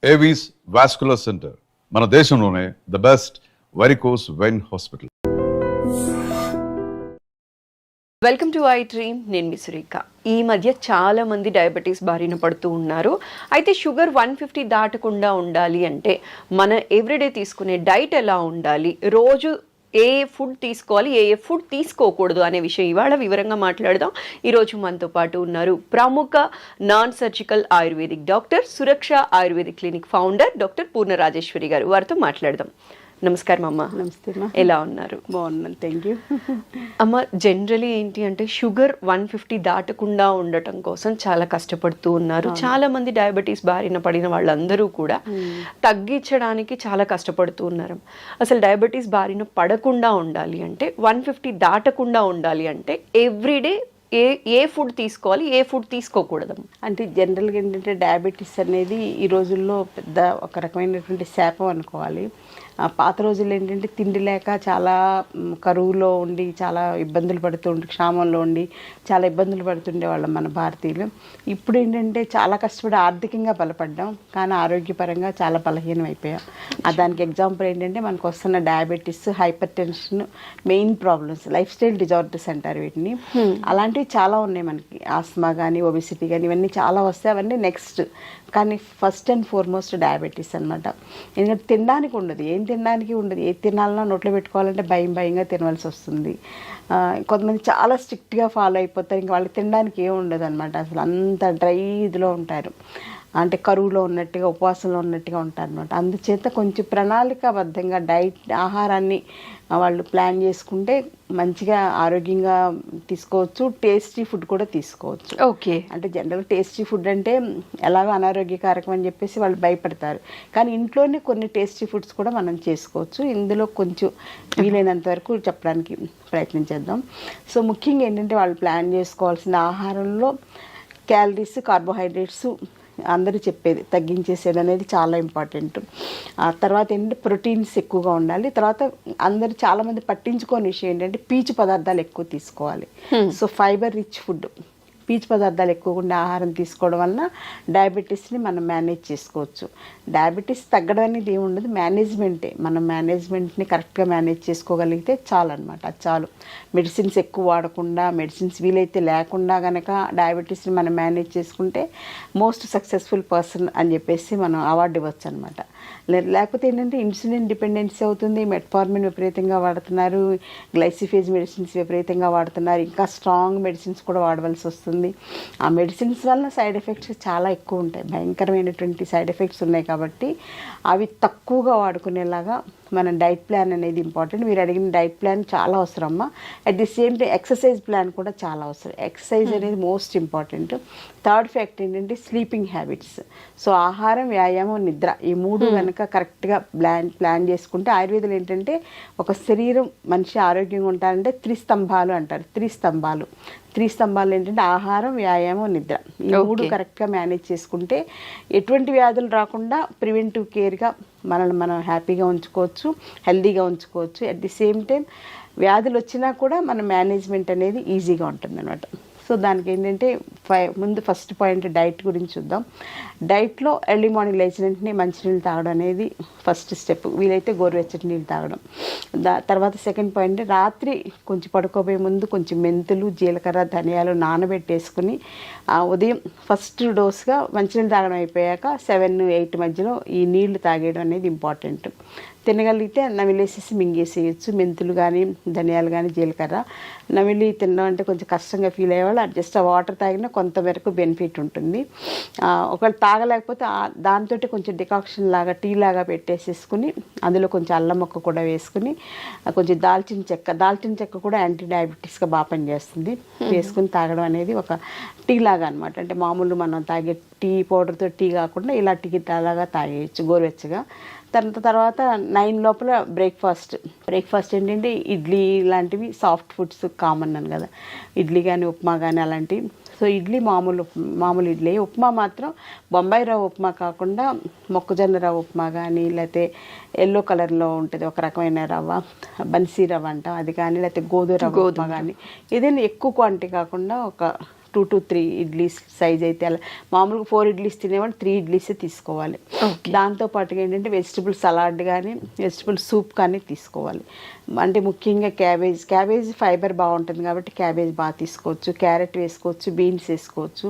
Avis vascular centre మన దేశంలోనే the best varicose vein hospital. Welcome to I dream. నేను మీ సురేఖ. ఈ మధ్య చాలా మంది డయాబెటీస్ బారిన పడుతూ ఉన్నారు. అయితే షుగర్ 150 దాటకుండా ఉండాలి అంటే మన ఎవ్రీడే తీసుకునే డైట్ ఎలా ఉండాలి, రోజు ఏ ఫుడ్ తీసుకోవాలి, ఏ ఫుడ్ తీసుకోకూడదు అనే విషయం ఇవాళ వివరంగా మాట్లాడదాం. ఈరోజు మనతో పాటు ఉన్నారు ప్రముఖ నాన్ సర్జికల్ ఆయుర్వేదిక్ డాక్టర్, సురక్ష ఆయుర్వేదిక్ క్లినిక్ ఫౌండర్ డాక్టర్ పూర్ణ రాజేశ్వరి గారు. వారితో మాట్లాడదాం. నమస్కారం అమ్మ. నమస్తే అమ్మా. ఎలా ఉన్నారు? బాగున్నాను, థ్యాంక్ యూ. అమ్మ, జనరలీ ఏంటి అంటే షుగర్ 150 దాటకుండా ఉండటం కోసం చాలా కష్టపడుతూ ఉన్నారు. చాలా మంది డయాబెటీస్ బారిన పడిన వాళ్ళందరూ కూడా తగ్గించడానికి చాలా కష్టపడుతూ ఉన్నారు. అసలు డయాబెటీస్ బారిన పడకుండా ఉండాలి అంటే, 150 దాటకుండా ఉండాలి అంటే ఎవ్రీడే ఏ ఫుడ్ తీసుకోవాలి, ఏ ఫుడ్ తీసుకోకూడదు? అంటే జనరల్గా ఏంటంటే డయాబెటీస్ అనేది ఈ రోజుల్లో పెద్ద ఒక రకమైనటువంటి శాపం అనుకోవాలి. పాత రోజుల్లో ఏంటంటే తిండి లేక చాలా కరువులో ఉండి చాలా ఇబ్బందులు పడుతుండే, క్షామంలో ఉండి చాలా ఇబ్బందులు పడుతుండే వాళ్ళం మన భారతీయులు. ఇప్పుడు ఏంటంటే చాలా కష్టపడి ఆర్థికంగా బలపడ్డాం, కానీ ఆరోగ్యపరంగా చాలా బలహీనం అయిపోయాం. దానికి ఎగ్జాంపుల్ ఏంటంటే మనకు వస్తున్న diabetes, hyper tension, main problems, life style disorders అంటారు వీటిని. అలాంటివి చాలా ఉన్నాయి మనకి. ఆస్మా కానీ, ఒబిసిటీ కానీ, ఇవన్నీ చాలా వస్తాయి. అవన్నీ నెక్స్ట్. కానీ ఫస్ట్ అండ్ ఫార్మోస్ట్ డయాబెటీస్ అనమాట. ఎందుకంటే తినడానికి ఉండదు, ఏం తినడానికి ఉండదు. ఏది తినాలన్నా నోట్లో పెట్టుకోవాలంటే భయంగా తినవలసి వస్తుంది. కొంతమంది చాలా స్ట్రిక్ట్గా ఫాలో అయిపోతారు, ఇంకా వాళ్ళకి తినడానికి ఏం ఉండదు అనమాట. అసలు అంత డ్రై ఇదిలో ఉంటారు, అంటే కరువులో ఉన్నట్టుగా, ఉపవాసంలో ఉన్నట్టుగా ఉంటారు అనమాట. అందుచేత కొంచెం ప్రణాళికాబద్ధంగా ఆహారాన్ని వాళ్ళు ప్లాన్ చేసుకుంటే మంచిగా ఆరోగ్యంగా తీసుకోవచ్చు. టేస్టీ ఫుడ్ కూడా తీసుకోవచ్చు. ఓకే. అంటే జనరల్ టేస్టీ ఫుడ్ అంటే ఎలాగో అనారోగ్యకారకం అని చెప్పేసి వాళ్ళు భయపడతారు, కానీ ఇంట్లోనే కొన్ని టేస్టీ ఫుడ్స్ కూడా మనం చేసుకోవచ్చు. ఇందులో కొంచెం వీలైనంత వరకు చెప్పడానికి ప్రయత్నం చేద్దాం. సో ముఖ్యంగా ఏంటంటే వాళ్ళు ప్లాన్ చేసుకోవాల్సిన ఆహారంలో క్యాలరీస్, కార్బోహైడ్రేట్స్ అందరూ చెప్పేది తగ్గించేసేది అనేది చాలా ఇంపార్టెంట్. తర్వాత ఏంటంటే ప్రోటీన్స్ ఎక్కువగా ఉండాలి. తర్వాత అందరూ చాలామంది పట్టించుకోని విషయం ఏంటంటే పీచు పదార్థాలు ఎక్కువ తీసుకోవాలి. సో ఫైబర్ రిచ్ ఫుడ్, పీచు పదార్థాలు ఎక్కువగా ఆహారం తీసుకోవడం వలన డయాబెటీస్ని మనం మేనేజ్ చేసుకోవచ్చు. డయాబెటీస్ తగ్గడం అనేది ఏమి ఉండదు, మేనేజ్మెంటే. మనం మేనేజ్మెంట్ని కరెక్ట్గా మేనేజ్ చేసుకోగలిగితే చాలు అనమాట. అది చాలు. మెడిసిన్స్ ఎక్కువ వాడకుండా, మెడిసిన్స్ వీలైతే లేకుండా కనుక డయాబెటీస్ని మనం మేనేజ్ చేసుకుంటే మోస్ట్ సక్సెస్ఫుల్ పర్సన్ అని చెప్పేసి మనం అవార్డు ఇవ్వచ్చు అనమాట. లేకపోతే ఏంటంటే ఇన్సులిన్ డిపెండెన్సీ అవుతుంది, మెట్ఫార్మిన్ విపరీతంగా వాడుతున్నారు, గ్లైసిఫేజ్ మెడిసిన్స్ విపరీతంగా వాడుతున్నారు, ఇంకా స్ట్రాంగ్ మెడిసిన్స్ కూడా వాడవలసి వస్తుంది. ఆ మెడిసిన్స్ వల్ల సైడ్ ఎఫెక్ట్స్ చాలా ఎక్కువ ఉంటాయి, భయంకరమైనటువంటి సైడ్ ఎఫెక్ట్స్ ఉన్నాయి. కాబట్టి అవి తక్కువగా వాడుకునేలాగా మన డైట్ ప్లాన్ అనేది ఇంపార్టెంట్. మీరు అడిగిన డైట్ ప్లాన్ చాలా అవసరం అమ్మా. At the same time exercise plan కూడా చాలా అవసరం. ఎక్సర్సైజ్ అనేది మోస్ట్ ఇంపార్టెంట్. థర్డ్ ఫ్యాక్ట్ ఏంటంటే స్లీపింగ్ హ్యాబిట్స్. సో ఆహారం, వ్యాయామం, నిద్ర, ఈ మూడు కనుక కరెక్ట్గా ప్లాన్ చేసుకుంటే, ఆయుర్వేదంలో ఏంటంటే ఒక శరీరం మనిషి ఆరోగ్యంగా ఉంటారంటే త్రిస్తంభాలు అంటారు. త్రిస్తంభాలు ఏంటంటే ఆహారం, వ్యాయామం, నిద్ర. ఈ మూడు కరెక్ట్గా మేనేజ్ చేసుకుంటే ఎటువంటి వ్యాధులు రాకుండా ప్రివెంటివ్ కేర్గా మనల్ని మనం హ్యాపీగా ఉంచుకోవచ్చు, హెల్దీగా ఉంచుకోవచ్చు. అట్ ది సేమ్ టైం వ్యాధులు వచ్చినా కూడా మన మేనేజ్మెంట్ అనేది ఈజీగా ఉంటుంది అనమాట. సో దానికి ఏంటంటే ముందు ఫస్ట్ పాయింట్ డైట్ గురించి చూద్దాం. డైట్లో ఎర్లీ మార్నింగ్ లేచిన వెంటనే మంచినీళ్ళు తాగడం అనేది ఫస్ట్ స్టెప్. వీలైతే గోరువెచ్చటి నీళ్ళు తాగడం. తర్వాత సెకండ్ పాయింట్, రాత్రి కొంచెం పడుకోబోయే ముందు కొంచెం మెంతులు, జీలకర్ర, ధనియాలు నానబెట్టేసుకుని ఉదయం ఫస్ట్ డోస్గా మంచినీళ్ళు తాగడం అయిపోయాక 7-8 మధ్యలో ఈ నీళ్లు తాగేయడం అనేది ఇంపార్టెంట్. తినగలిగితే నమిలేసేసి మింగేసేయచ్చు. మెంతులు కానీ, ధనియాలు కానీ, జీలకర్ర నమిలి తినడం అంటే కొంచెం కష్టంగా ఫీల్ అయ్యేవాళ్ళు జస్ట్ ఆ వాటర్ తాగినా కొంతవరకు బెనిఫిట్ ఉంటుంది. ఒకవేళ తాగలేకపోతే దాంతో కొంచెం డికాక్షన్ లాగా, టీ లాగా పెట్టేసేసుకుని అందులో కొంచెం అల్లం ముక్క కూడా వేసుకుని, కొంచెం దాల్చిన చెక్క కూడా యాంటీ డయాబెటీస్గా బాగా పనిచేస్తుంది. వేసుకుని తాగడం అనేది ఒక టీ లాగా అనమాట. అంటే మామూలు మనం తాగే టీ పౌడర్తో టీ కాకుండా ఇలా టీ లాగా తాగేయచ్చు గోరువెచ్చగా. తర్వాత 9 లోపల బ్రేక్ఫాస్ట్ ఏంటంటే ఇడ్లీ లాంటివి సాఫ్ట్ ఫుడ్స్ కామన్ అని కదా, ఇడ్లీ కానీ, ఉప్మా కానీ అలాంటివి. సో ఇడ్లీ మామూలు ఇడ్లీ. ఉప్మా మాత్రం బొంబాయి రవ్వ ఉప్మా కాకుండా మొక్కజొన్న రవ్వ ఉప్మా కానీ, లేకపోతే ఎల్లో కలర్లో ఉంటుంది ఒక రకమైన రవ్వ, బన్సీ రవ్వ అంటాం, అది కానీ, లేకపోతే గోధుమ రవ్వ ఉప్మా కానీ, ఏదైనా ఎక్కువ క్వాంటిటీ కాకుండా ఒక 2 to 3 ఇడ్లీస్ సైజ్ అయితే అలా మామూలుగా 4 ఇడ్లీస్ తినేవాళ్ళు 3 ఇడ్లీసే తీసుకోవాలి. దాంతో పాటుగా ఏంటంటే వెజిటబుల్ సలాడ్ కానీ వెజిటబుల్ సూప్ కానీ తీసుకోవాలి. అంటే ముఖ్యంగా క్యాబేజ్ ఫైబర్ బాగుంటుంది కాబట్టి క్యాబేజ్ బాగా తీసుకోవచ్చు, క్యారెట్ వేసుకోవచ్చు, బీన్స్ వేసుకోవచ్చు,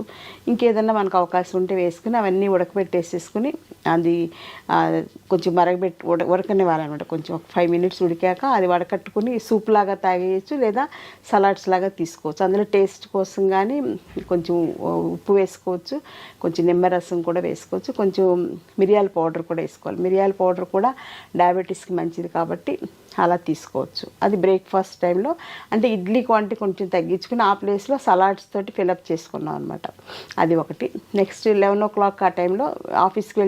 ఇంకేదన్నా మనకు అవకాశం ఉంటే వేసుకుని అవన్నీ ఉడకబెట్టేసేసుకుని అది కొంచెం ఉడకనివ్వాలన్నమాట. కొంచెం ఒక 5 minutes ఉడికాక అది వడకట్టుకుని సూప్ లాగా తాగేయచ్చు లేదా సలాడ్స్ లాగా తీసుకోవచ్చు. అందులో టేస్ట్ కోసం కానీ కొంచెం ఉప్పు వేసుకోవచ్చు, కొంచెం నిమ్మరసం కూడా వేసుకోవచ్చు, కొంచెం మిరియాల పౌడర్ కూడా వేసుకోవాలి. మిరియాల పౌడర్ కూడా డయాబెటీస్కి మంచిది కాబట్టి అలా తీసుకోవచ్చు. అది బ్రేక్ఫాస్ట్ టైంలో అంటే ఇడ్లీ క్వాంటిటీ కొంచెం తగ్గించుకుని ఆ ప్లేస్లో సలాడ్స్ తోటి ఫిలప్ చేసుకున్నాం అనమాట. అది ఒకటి. నెక్స్ట్ 11 o'clock ఆ టైంలో ఆఫీస్కి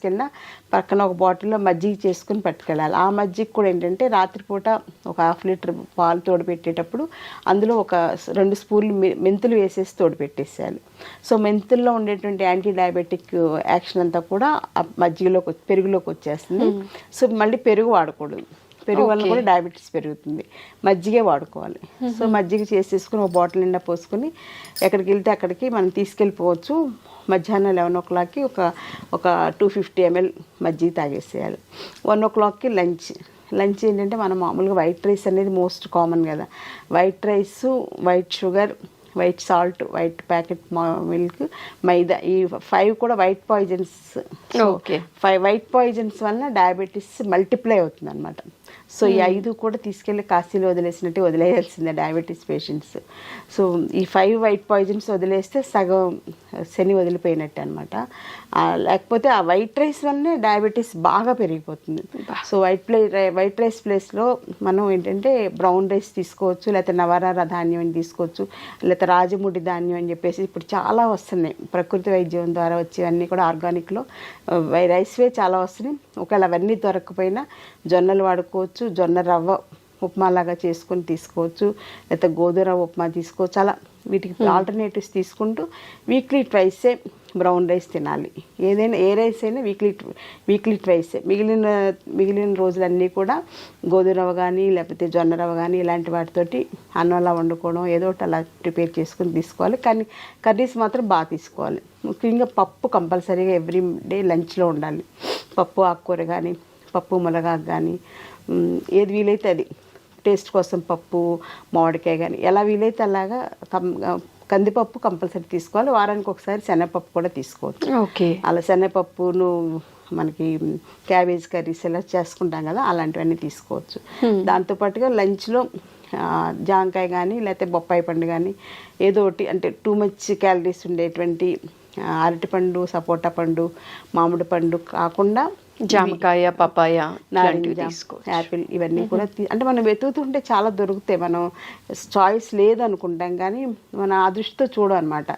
వెళ్ళినా పక్కన ఒక బాటిల్లో మజ్జిగ చేసుకుని పట్టుకెళ్ళాలి. ఆ మజ్జిగ కూడా ఏంటంటే రాత్రిపూట ఒక 1/2 liter పాలు తోడుపెట్టేటప్పుడు అందులో ఒక 2 స్పూన్లు మెంతులు వేసేసి తోడుపెట్టేసేయాలి. సో మెంతుల్లో ఉండేటువంటి యాంటీ డయాబెటిక్ యాక్షన్ అంతా కూడా ఆ పెరుగులోకి వచ్చేస్తుంది. సో మళ్ళీ పెరుగు వాడకూడదు, పెరుగు వల్ల కూడా డయాబెటీస్ పెరుగుతుంది. మజ్జిగే వాడుకోవాలి. సో మజ్జిగ చేసేసుకుని ఒక బాటిల్ నిండా పోసుకొని ఎక్కడికి వెళ్తే అక్కడికి మనం తీసుకెళ్ళిపోవచ్చు. మధ్యాహ్నం 11 o'clockకి ఒక 250 ml మజ్జిగ తాగేసేయాలి. 1 o'clockకి లంచ్ ఏంటంటే మనం మామూలుగా వైట్ రైస్ అనేది మోస్ట్ కామన్ కదా. White rice, white sugar, white salt, white packet milk, maida, ఈ 5 కూడా white poisons. Okay, 5 white poisons వల్ల డయాబెటీస్ మల్టిప్లై అవుతుంది అనమాట. సో ఈ 5 కూడా తీసుకెళ్ళి కాశీలో వదిలేయాల్సిందే డయాబెటీస్ పేషెంట్స్. సో ఈ 5 వైట్ పాయిజన్స్ వదిలేస్తే సగం శని వదిలిపోయినట్టు అనమాట. లేకపోతే ఆ వైట్ రైస్ వల్లనే డయాబెటీస్ బాగా పెరిగిపోతుంది. సో వైట్ రైస్ ప్లేస్లో మనం ఏంటంటే బ్రౌన్ రైస్ తీసుకోవచ్చు, లేకపోతే నవరార ధాన్యం అని తీసుకోవచ్చు, లేకపోతే రాజముడి ధాన్యం అని చెప్పేసి ఇప్పుడు చాలా వస్తున్నాయి. ప్రకృతి వైద్యం ద్వారా వచ్చేవన్నీ కూడా ఆర్గానిక్లో రైస్వే చాలా వస్తున్నాయి. ఒకవేళ అవన్నీ దొరకకపోయినా జొన్నలు వాడుకోవచ్చు, జొన్న రవ్వ ఉప్మాలాగా చేసుకొని తీసుకోవచ్చు, లేకపోతే గోధుమ రవ్వ ఉప్మా తీసుకోవచ్చు. అలా వీటికి ఆల్టర్నేటివ్స్ తీసుకుంటూ వీక్లీ ట్వైసే బ్రౌన్ రైస్ తినాలి. ఏదైనా ఏ రైస్ అయినా వీక్లీ ట్వైసే. మిగిలిన రోజులన్నీ కూడా గోధుమ రవ్వ కానీ లేకపోతే జొన్న రవ్వ కానీ ఇలాంటి వాటితోటి అన్నంలా వండుకోవడం ఏదో ఒకటి అలా ప్రిపేర్ చేసుకుని తీసుకోవాలి. కానీ కర్రీస్ మాత్రం బాగా తీసుకోవాలి. ముఖ్యంగా పప్పు కంపల్సరీగా ఎవ్రీ డే లంచ్లో ఉండాలి. పప్పు ఆకుకూర కానీ పప్పు మునగాకు కానీ ఏది వీలైతే అది టేస్ట్ కోసం పప్పు మామిడికాయ కానీ ఎలా వీలైతే అలాగా కందిపప్పు కంపల్సరీ తీసుకోవాలి. వారానికి ఒకసారి శనగపప్పు కూడా తీసుకోవచ్చు. ఓకే, అలా శనగపప్పును మనకి క్యాబేజ్ కర్రీస్ ఎలా చేసుకుంటాం కదా అలాంటివన్నీ తీసుకోవచ్చు. దాంతోపాటుగా లంచ్లో జాంకాయ కానీ లేకపోతే బొప్పాయి పండు కానీ ఏదో ఒకటి అంటే టూ మచ్ క్యాలరీస్ ఉండేటువంటి అరటిపండు, సపోటా పండు, మామిడి పండు కాకుండా జామకాయ, పపాయ, నారింజ, యాపిల్ ఇవన్నీ కూడా అంటే మనం వెతుకుతుంటే చాలా దొరుకుతాయి. మనం చాయిస్ లేదనుకుంటాం కానీ మన ఆ దృష్టితో చూడమన్నమాట.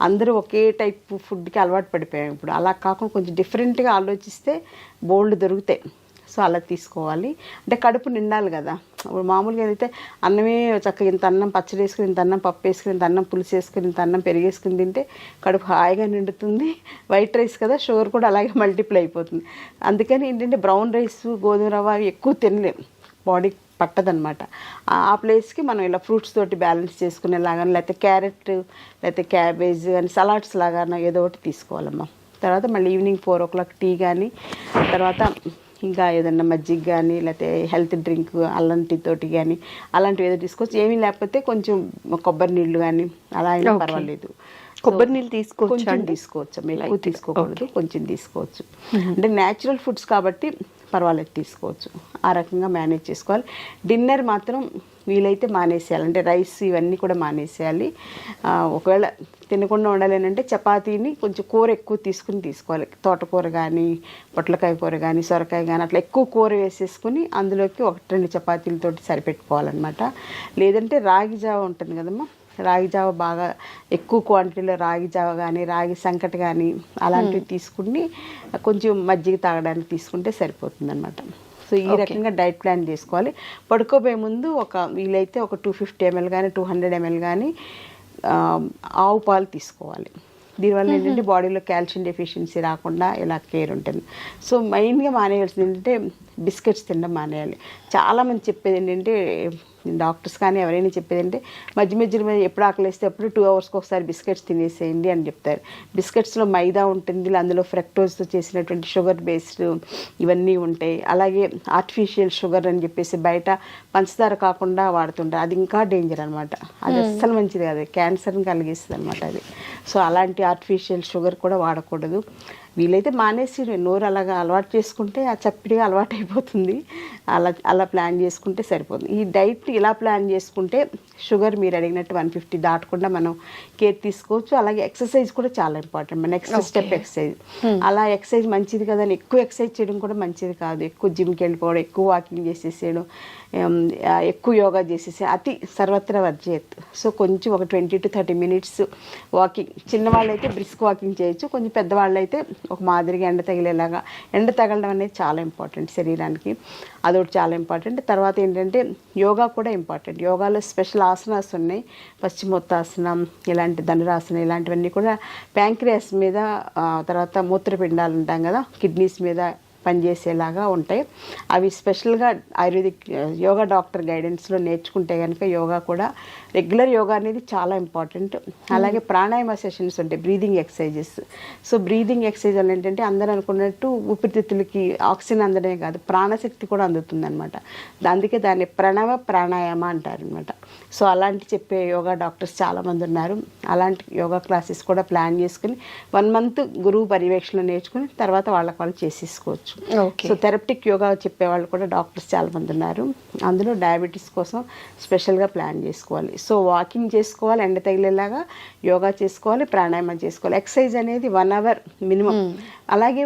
అందరూ ఒకే టైప్ ఫుడ్కి అలవాటు పడిపోయాం ఇప్పుడు. అలా కాకుండా కొంచెం డిఫరెంట్గా ఆలోచిస్తే బోల్డ్ దొరుకుతాయి. సో అలా తీసుకోవాలి. అంటే కడుపు నిండాలి కదా. ఇప్పుడు మామూలుగా అయితే అన్నమే చక్కగా ఇంత అన్నం పచ్చడి వేసుకుని, ఇంత అన్నం పప్పు వేసుకుని, ఇంత అన్నం పులుసు వేసుకుని, ఇంత అన్నం పెరిగేసుకుని తింటే కడుపు హాయిగా నిండుతుంది. వైట్ రైస్ కదా, షుగర్ కూడా అలాగే మల్టిప్లై అయిపోతుంది. అందుకని ఏంటంటే బ్రౌన్ రైస్, గోధుమ రవ్వ అవి ఎక్కువ తినలేము, బాడీ పట్టదనమాట. ఆ ప్లేస్కి మనం ఇలా ఫ్రూట్స్ తోటి బ్యాలెన్స్ చేసుకునేలాగా లేకపోతే క్యారెట్ లేకపోతే క్యాబేజ్ కానీ సలాడ్స్ లాగా ఏదో ఒకటి తీసుకోవాలమ్మా. తర్వాత మళ్ళీ ఈవినింగ్ 4 o'clock టీ కానీ తర్వాత ఇంకా ఏదన్నా మజ్జిగ కానీ లేకపోతే హెల్త్ డ్రింక్ అల్లం టీ తోటి కానీ అలాంటివి ఏదో తీసుకోవచ్చు. ఏమీ లేకపోతే కొంచెం కొబ్బరి నీళ్ళు కానీ అలా అయినా పర్వాలేదు. కొబ్బరి నీళ్ళు తీసుకోవచ్చు, ఎక్కువ తీసుకోకూడదు, కొంచెం తీసుకోవచ్చు. అంటే న్యాచురల్ ఫుడ్స్ కాబట్టి పర్వాలేదు, తీసుకోవచ్చు. ఆ రకంగా మేనేజ్ చేసుకోవాలి. డిన్నర్ మాత్రం వీలైతే మానేసేయాలి. అంటే రైస్ ఇవన్నీ కూడా మానేసేయాలి. ఒకవేళ తినకుండా ఉండాలేనంటే చపాతీని కొంచెం కూర ఎక్కువ తీసుకోవాలి. తోటకూర కానీ పొట్లకాయ కూర కానీ సొరకాయ కానీ అట్లా ఎక్కువ కూర వేసేసుకుని అందులోకి 1-2 చపాతీలతోటి సరిపెట్టుకోవాలన్నమాట. లేదంటే రాగి జావ ఉంటుంది కదమ్మా, రాగి జావ బాగా ఎక్కువ క్వాంటిటీలో రాగి జావ కానీ రాగి సంకటి కానీ అలాంటివి తీసుకుని కొంచెం మజ్జిగ తాగడానికి తీసుకుంటే సరిపోతుంది అనమాట. సో ఈ రకంగా డైట్ ప్లాన్ చేసుకోవాలి. పడుకోబోయే ముందు వీలైతే ఒక 250 ml కానీ 200 ml కానీ ఆవు పాలు తీసుకోవాలి. దీనివల్ల ఏంటంటే బాడీలో కాల్షియం డెఫిషియన్సీ రాకుండా ఇలా కేర్ ఉంటుంది. సో మెయిన్గా మానేయాల్సింది ఏంటంటే బిస్కెట్స్ తినడం మానేయాలి. చాలామంది చెప్పేది ఏంటంటే డాక్టర్స్ కానీ ఎవరైనా చెప్పేది అంటే మధ్య మధ్యలో ఎప్పుడు ఆకలిస్తే అప్పుడు 2 అవర్స్కి ఒకసారి బిస్కెట్స్ తినేసేయండి అని చెప్తారు. బిస్కెట్స్లో మైదా ఉంటుంది, అందులో ఫ్రక్టోజ్తో చేసినటువంటి షుగర్ బేస్డ్ ఇవన్నీ ఉంటాయి. అలాగే ఆర్టిఫిషియల్ షుగర్ అని చెప్పేసి బయట పంచదార కాకుండా వాడుతుంటారు, అది ఇంకా డేంజర్ అనమాట. అది అస్సలు మంచిది కాదు, క్యాన్సర్ని కలిగిస్తుంది అనమాట అది. సో అలాంటి ఆర్టిఫిషియల్ షుగర్ కూడా వాడకూడదు. వీలైతే మానేసి నోరు అలాగా అలవాటు చేసుకుంటే ఆ చప్పిడిగా అలవాటు అయిపోతుంది. అలా ప్లాన్ చేసుకుంటే సరిపోతుంది. ఈ డైట్ ఇలా ప్లాన్ చేసుకుంటే షుగర్ మీరు అడిగినట్టు 150 దాటకుండా మనం కేర్ తీసుకోవచ్చు. అలాగే ఎక్సర్సైజ్ కూడా చాలా ఇంపార్టెంట్. మన నెక్స్ట్ స్టెప్ ఎక్సర్సైజ్. అలా ఎక్సర్సైజ్ మంచిది కదా అని ఎక్కువ ఎక్సర్సైజ్ చేయడం కూడా మంచిది కాదు. ఎక్కువ జిమ్కి వెళ్ళిపోవడం, ఎక్కువ వాకింగ్ చేసేసేయడం, ఎక్కువ యోగా చేసేసి అతి సర్వత్రా వర్జయత్. సో కొంచెం ఒక 20 to 30 minutes వాకింగ్. చిన్నవాళ్ళు అయితే బ్రిస్క్ వాకింగ్ చేయొచ్చు, కొంచెం పెద్దవాళ్ళు అయితే ఒక మాదిరిగా ఎండ తగిలేలాగా. ఎండ తగలడం అనేది చాలా ఇంపార్టెంట్ శరీరానికి, అదొకటి చాలా ఇంపార్టెంట్. తర్వాత ఏంటంటే యోగా కూడా ఇంపార్టెంట్. యోగాలో స్పెషల్ ఆసనాస్ ఉన్నాయి, పశ్చిమోత్తాసనం, ఇలాంటి ధనురాసనం, ఇలాంటివన్నీ కూడా ప్యాంక్రియాస్ మీద, తర్వాత మూత్రపిండాలు ఉంటాం కదా, కిడ్నీస్ మీద పనిచేసేలాగా ఉంటాయి. అవి స్పెషల్గా ఆయుర్వేదిక్ యోగా డాక్టర్ గైడెన్స్లో నేర్చుకుంటే కనుక యోగా కూడా రెగ్యులర్ యోగా అనేది చాలా ఇంపార్టెంట్. అలాగే ప్రాణాయామ సెషన్స్ ఉంటాయి, breathing exercises. So breathing exercise వల్ల ఏంటంటే అందరూ అనుకున్నట్టు ఊపిరితిత్తులకి ఆక్సిజన్ అందడమే కాదు, ప్రాణశక్తి కూడా అందుతుంది అనమాట. అందుకే దాన్ని ప్రణవ ప్రాణాయామ అంటారు అనమాట. సో అలాంటి చెప్పే యోగా డాక్టర్స్ చాలామంది ఉన్నారు. అలాంటి యోగా క్లాసెస్ కూడా ప్లాన్ చేసుకుని 1 month గురువు పర్యవేక్షణ నేర్చుకుని తర్వాత వాళ్ళకి వాళ్ళు చేసేసుకోవచ్చు. సో థెరప్టిక్ యోగా చెప్పేవాళ్ళు కూడా డాక్టర్స్ చాలామంది ఉన్నారు. అందులో డయాబెటీస్ కోసం స్పెషల్గా ప్లాన్ చేసుకోవాలి. సో వాకింగ్ చేసుకోవాలి, ఎండ తగిలేలాగా యోగా చేసుకోవాలి, ప్రాణాయామం చేసుకోవాలి. ఎక్సర్సైజ్ అనేది 1 hour మినిమం. అలాగే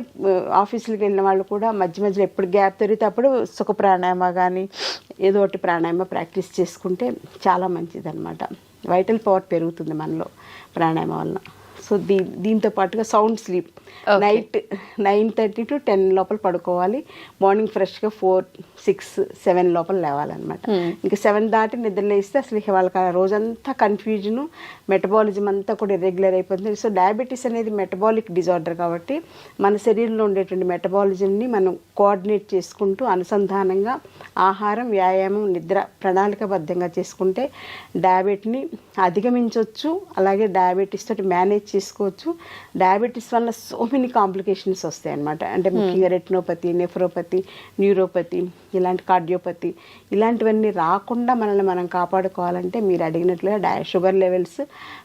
ఆఫీసులకు వెళ్ళిన వాళ్ళు కూడా మధ్య మధ్యలో ఎప్పుడు గ్యాప్ దొరికితే అప్పుడు సుఖ ప్రాణాయామ కానీ ఏదో ఒకటి ప్రాణాయామ ప్రాక్టీస్ చేసుకుంటే చాలా మంచిది అనమాట. వైటల్ పవర్ పెరుగుతుంది మనలో ప్రాణాయామం వలన. సో దీంతో పాటుగా సౌండ్ స్లీప్. నైట్ 9:30 to 10 లోపల పడుకోవాలి. మార్నింగ్ ఫ్రెష్గా 4, 6, 7 లోపల లేవాలన్నమాట. ఇంకా 7 దాటి నిద్ర లేస్తే అసలు వాళ్ళకి ఆ రోజంతా కన్ఫ్యూజను, మెటబాలిజం అంతా కూడా ఇర్రెగ్యులర్ అయిపోతుంది. సో డయాబెటీస్ అనేది మెటబాలిక్ డిజార్డర్ కాబట్టి మన శరీరంలో ఉండేటువంటి మెటబాలిజంని మనం కోఆర్డినేట్ చేసుకుంటూ అనుసంధానంగా ఆహారం, వ్యాయామం, నిద్ర ప్రణాళికబద్ధంగా చేసుకుంటే డయాబెటీని అధిగమించవచ్చు. అలాగే డయాబెటీస్ తోటి మేనేజ్ చేసుకోవచ్చు. డయాబెటీస్ వల్ల సో మెనీ కాంప్లికేషన్స్ వస్తాయి అన్నమాట. అంటే ముఖ్యంగా రెటినోపతి, నెఫ్రోపతి, న్యూరోపతి, ఇలాంటి కార్డియోపతి, ఇలాంటివన్నీ రాకుండా మనల్ని మనం కాపాడుకోవాలంటే మీరు అడిగినట్లుగా షుగర్ లెవెల్స్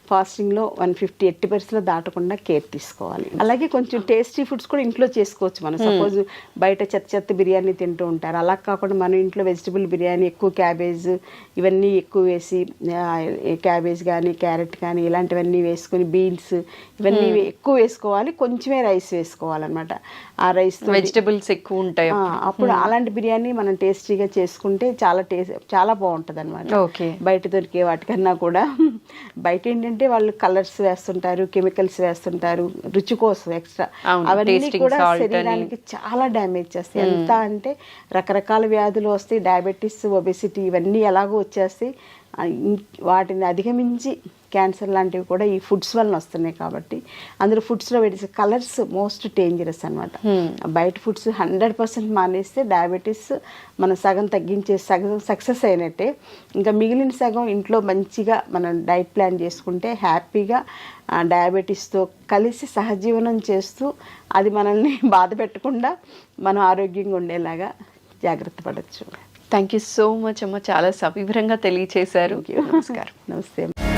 ఫాస్టింగ్లో 150 80% దాటకుండా కేర్ తీసుకోవాలి. అలాగే కొంచెం టేస్టీ ఫుడ్స్ కూడా ఇంట్లో చేసుకోవచ్చు. మనం సపోజ్ బయట చెత్త బిర్యానీ తింటూ ఉంటారు, అలా కాకుండా మనం ఇంట్లో వెజిటబుల్ బిర్యానీ, ఎక్కువ క్యాబేజ్ ఇవన్నీ ఎక్కువ వేసి, క్యాబేజ్ కానీ క్యారెట్ కానీ ఇలాంటివన్నీ వేసుకొని, బీన్స్ ఇవన్నీ ఎక్కువ వేసుకోవాలి. కొంచెమే రైస్ వేసుకోవాలన్నమాట. ఆ రైస్ వెజిటబుల్స్ ఎక్కువ ఉంటాయి అప్పుడు అలాంటి బిర్యానీ మనం టేస్టీగా చేసుకుంటే చాలా బాగుంటుంది అనమాట. బయట దొరికే వాటికన్నా కూడా. బయట ఏంటంటే వాళ్ళు కలర్స్ వేస్తుంటారు, కెమికల్స్ వేస్తుంటారు రుచి కోసం ఎక్స్ట్రా. అవన్నీ కూడా శరీరానికి చాలా డ్యామేజ్ చేస్తాయి. ఎంత అంటే రకరకాల వ్యాధులు వస్తాయి, డయాబెటీస్, ఒబెసిటీ ఇవన్నీ ఎలాగో వచ్చేస్తాయి. వాటిని అధిగమించి క్యాన్సర్ లాంటివి కూడా ఈ ఫుడ్స్ వలన వస్తున్నాయి. కాబట్టి అందులో ఫుడ్స్లో వేసే కలర్స్ మోస్ట్ డేంజరస్ అనమాట. బయట ఫుడ్స్ 100% మానేస్తే డయాబెటీస్ మనం సగం తగ్గించే, సగం సక్సెస్ అయినట్టే. ఇంకా మిగిలిన సగం ఇంట్లో మంచిగా మనం డైట్ ప్లాన్ చేసుకుంటే హ్యాపీగా డయాబెటీస్తో కలిసి సహజీవనం చేస్తూ అది మనల్ని బాధ పెట్టకుండా మనం ఆరోగ్యంగా ఉండేలాగా జాగ్రత్త పడవచ్చు. థ్యాంక్ యూ సో మచ్ అమ్మ, చాలా సవివరంగా తెలియచేశారు. నమస్కారం. నమస్తే.